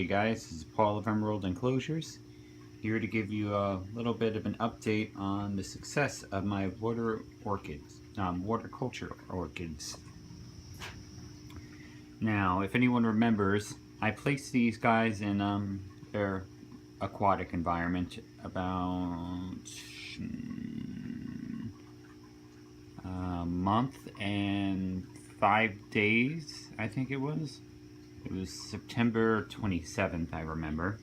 Hey guys, this is Paul of Emerald Enclosures, here to give you a little bit of an update on the success of my water orchids, water culture orchids. Now, if anyone remembers, I placed these guys in their aquatic environment about a month and 5 days, I think it was. It was September 27th, I remember.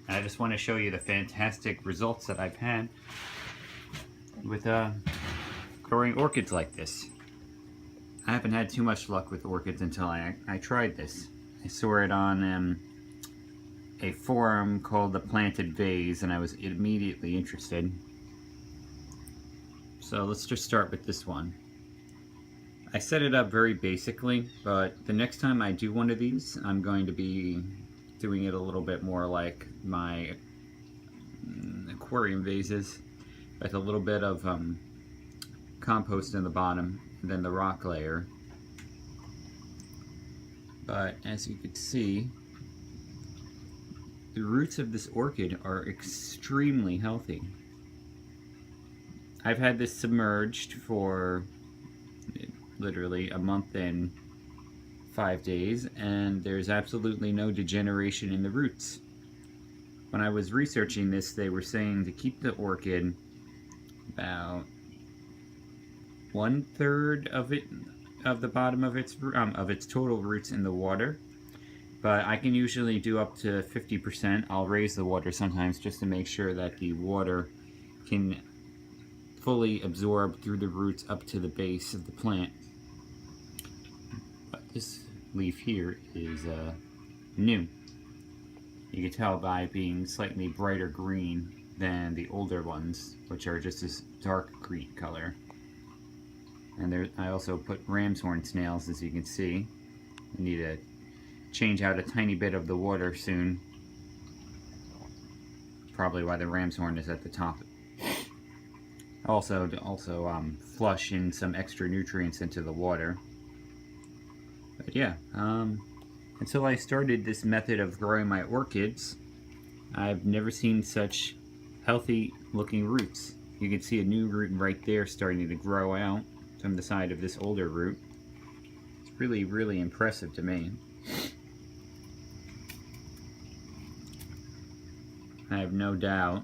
And I just want to show you the fantastic results that I've had with growing orchids like this. I haven't had too much luck with orchids until I tried this. I saw it on a forum called The Planted Vase, and I was immediately interested. So let's just start with this one. I set it up very basically, but the next time I do one of these, I'm going to be doing it a little bit more like my aquarium vases, with a little bit of compost in the bottom, and then the rock layer. But as you can see, the roots of this orchid are extremely healthy. I've had this submerged for literally a month and 5 days, and there's absolutely no degeneration in the roots. When I was researching this, they were saying to keep the orchid about 1/3 of the bottom of its total roots in the water, but I can usually do up to 50%. I'll raise the water sometimes just to make sure that the water can fully absorb through the roots up to the base of the plant. But this leaf here is new. You can tell by being slightly brighter green than the older ones, which are just this dark green color. And there, I also put ram's horn snails, as you can see. I need to change out a tiny bit of the water soon. Probably why the ram's horn is at the top. Also flush in some extra nutrients into the water. But yeah, until I started this method of growing my orchids, I've never seen such healthy looking roots. You can see a new root right there starting to grow out from the side of this older root. It's really, really impressive to me. I have no doubt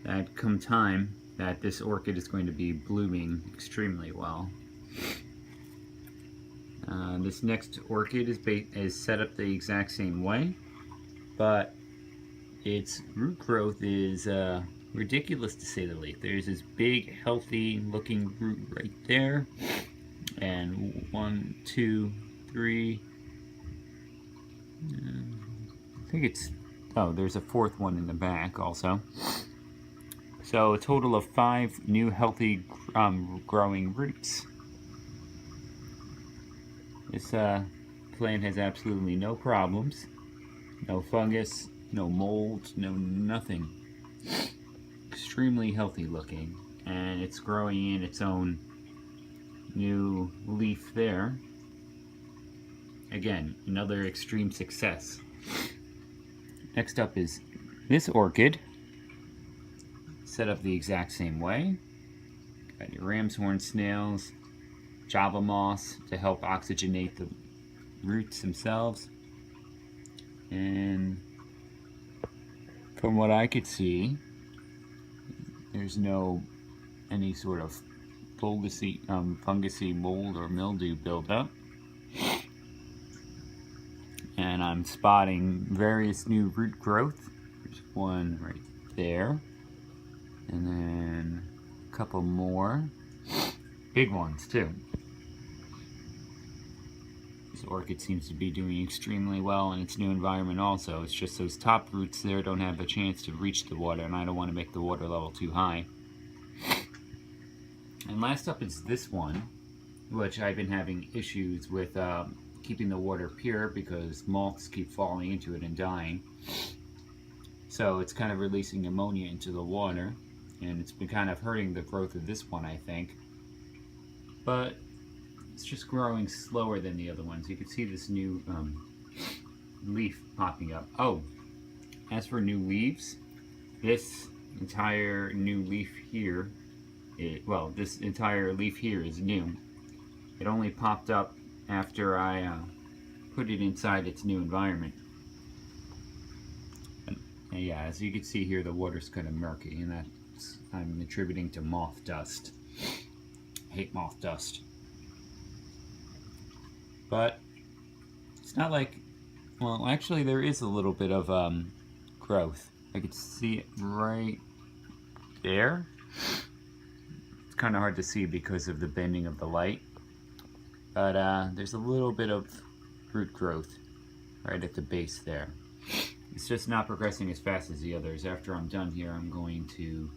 that come time that this orchid is going to be blooming extremely well. This next orchid is set up the exact same way, but its root growth is ridiculous to say the least. There's this big, healthy looking root right there, and 1, 2, 3, I think it's, oh, there's a fourth one in the back also. So a total of 5 new healthy growing roots. This plant has absolutely no problems, no fungus, no mold, no nothing. Extremely healthy looking, and it's growing in its own new leaf there. Again, another extreme success. Next up is this orchid, set up the exact same way. Got your ram's horn snails, Java moss to help oxygenate the roots themselves, and from what I could see, there's no any sort of fungusy mold or mildew buildup. And I'm spotting various new root growth. There's one right there, and then a couple more big ones too. This orchid seems to be doing extremely well in its new environment also. It's just those top roots there don't have a chance to reach the water, and I don't want to make the water level too high. And last up is this one, which I've been having issues with keeping the water pure because moths keep falling into it and dying. So it's kind of releasing ammonia into the water, and it's been kind of hurting the growth of this one, I think. But it's just growing slower than the other ones. You can see this new leaf popping up. Oh, as for new leaves, this entire new leaf here, this entire leaf here is new. It only popped up after I put it inside its new environment. And yeah, as you can see here, the water's kind of murky, and that's I'm attributing to moth dust. I hate moth dust. But it's not like, well, actually there is a little bit of growth. I could see it right there. It's kind of hard to see because of the bending of the light. But there's a little bit of root growth right at the base there. It's just not progressing as fast as the others. After I'm done here, I'm going to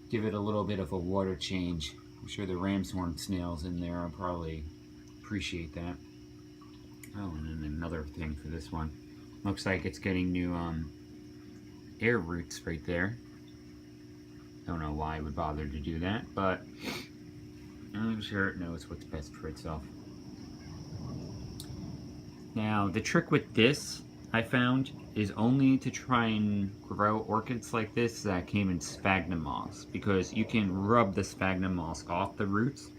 give it a little bit of a water change. I'm sure the ram's horn snails in there will probably appreciate that. Oh, and then another thing for this one. Looks like it's getting new air roots right there. Don't know why it would bother to do that, but I'm sure it knows what's best for itself. Now, the trick with this, I found, is only to try and grow orchids like this that came in sphagnum moss, because you can rub the sphagnum moss off the roots.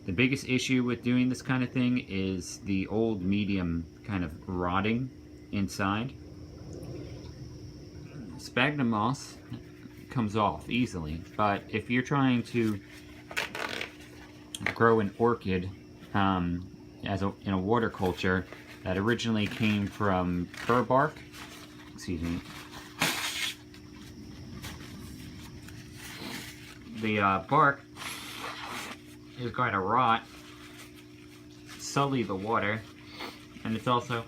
The biggest issue with doing this kind of thing is the old medium kind of rotting inside. Sphagnum moss comes off easily, but if you're trying to grow an orchid in a water culture that originally came from fir bark, excuse me, the bark is going to rot, sully the water, and it's also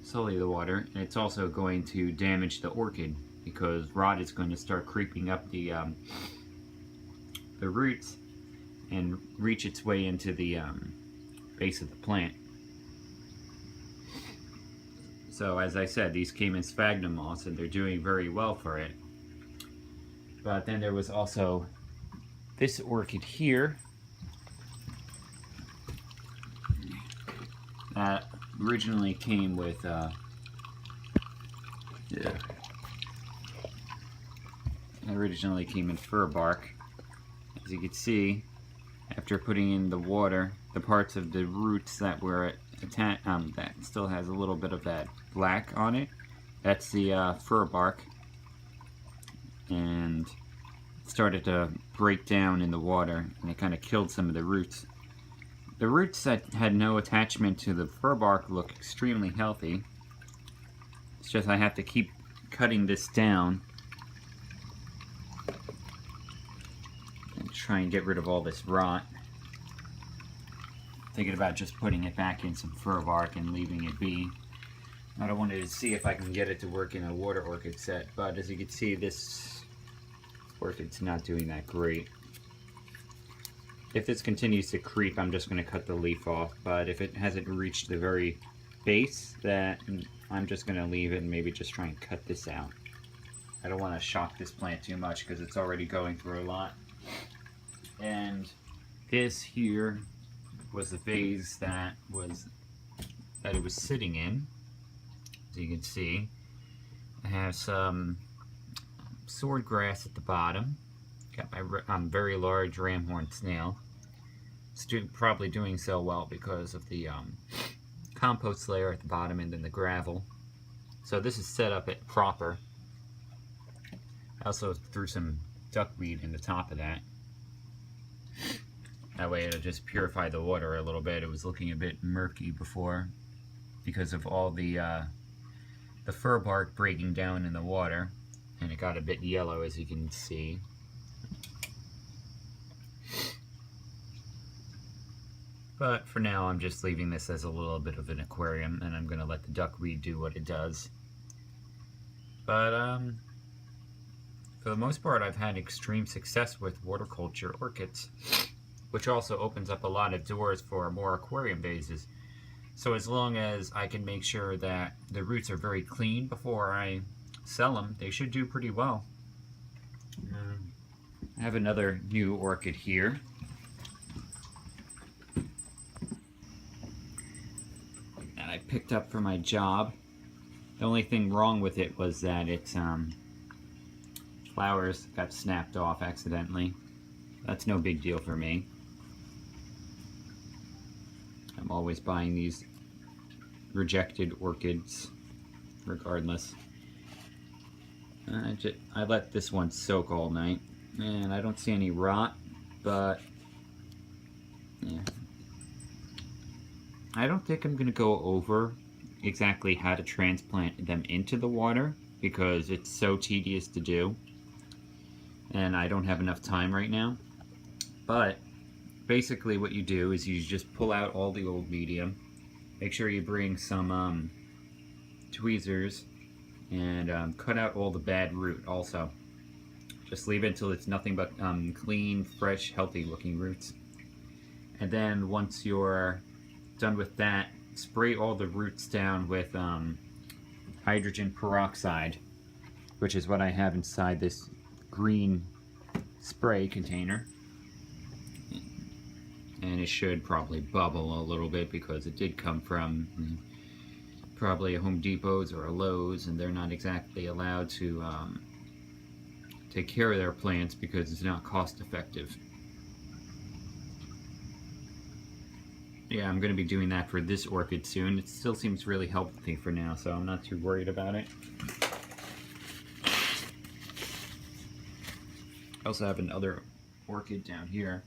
sully the water, and it's also going to damage the orchid because rot is going to start creeping up the roots and reach its way into the base of the plant. So as I said, these came in sphagnum moss and they're doing very well for it. But then there was also this orchid here that originally came with originally came in fir bark. As you can see, after putting in the water, the parts of the roots that were that still has a little bit of that black on it, that's the fir bark, and it started to break down in the water, and it kind of killed some of the roots. The roots that had no attachment to the fir bark look extremely healthy. It's just I have to keep cutting this down and try and get rid of all this rot. Thinking about just putting it back in some fir bark and leaving it be. I wanted to see if I can get it to work in a water orchid set, but as you can see, this orchid's not doing that great. If this continues to creep, I'm just going to cut the leaf off, but if it hasn't reached the very base, then I'm just going to leave it and maybe just try and cut this out. I don't want to shock this plant too much because it's already going through a lot. And this here was the vase that it was sitting in. As you can see, I have some swordgrass at the bottom. Got my very large ramhorn snail. It's probably doing so well because of the compost layer at the bottom and then the gravel. So this is set up at proper. I also threw some duckweed in the top of that. That way it'll just purify the water a little bit. It was looking a bit murky before because of all the fir bark breaking down in the water, and it got a bit yellow, as you can see. But for now, I'm just leaving this as a little bit of an aquarium, and I'm going to let the duckweed do what it does. But for the most part, I've had extreme success with water culture orchids, which also opens up a lot of doors for more aquarium vases. So as long as I can make sure that the roots are very clean before I sell them, they should do pretty well. I have another new orchid here. picked up for my job. The only thing wrong with it was that its flowers got snapped off accidentally. That's no big deal for me. I'm always buying these rejected orchids regardless. I let this one soak all night, and I don't see any rot, but yeah. I don't think I'm going to go over exactly how to transplant them into the water because it's so tedious to do, and I don't have enough time right now. But basically what you do is you just pull out all the old medium, make sure you bring some tweezers, and cut out all the bad root also. Just leave it until it's nothing but clean, fresh, healthy looking roots. And then once you're done with that, spray all the roots down with hydrogen peroxide, which is what I have inside this green spray container. And it should probably bubble a little bit because it did come from probably a Home Depot's or a Lowe's, and they're not exactly allowed to take care of their plants because it's not cost effective. Yeah, I'm going to be doing that for this orchid soon. It still seems really healthy for now, so I'm not too worried about it. I also have another orchid down here.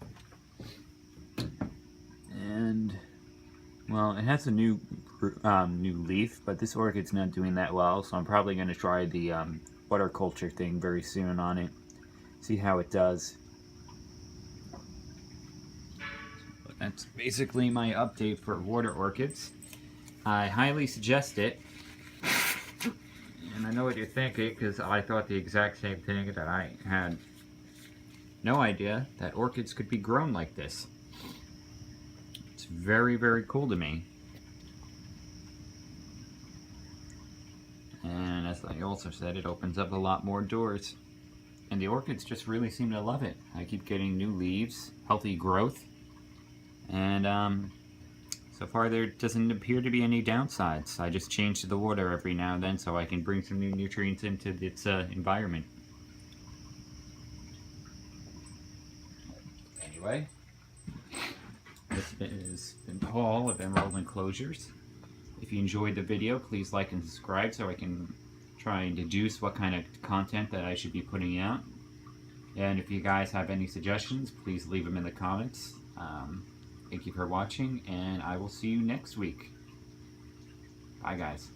And, well, it has a new leaf, but this orchid's not doing that well, so I'm probably going to try the water culture thing very soon on it. See how it does. But that's basically my update for water orchids. I highly suggest it. And I know what you're thinking, because I thought the exact same thing, that I had no idea that orchids could be grown like this. It's very, very cool to me. And as I also said, it opens up a lot more doors. And the orchids just really seem to love it. I keep getting new leaves, healthy growth, and so far there doesn't appear to be any downsides. I just change the water every now and then so I can bring some new nutrients into its environment. Anyway, this has been Paul of Emerald Enclosures. If you enjoyed the video, please like and subscribe so I can try and deduce what kind of content that I should be putting out. And if you guys have any suggestions, please leave them in the comments. Thank you for watching, and I will see you next week. Bye, guys.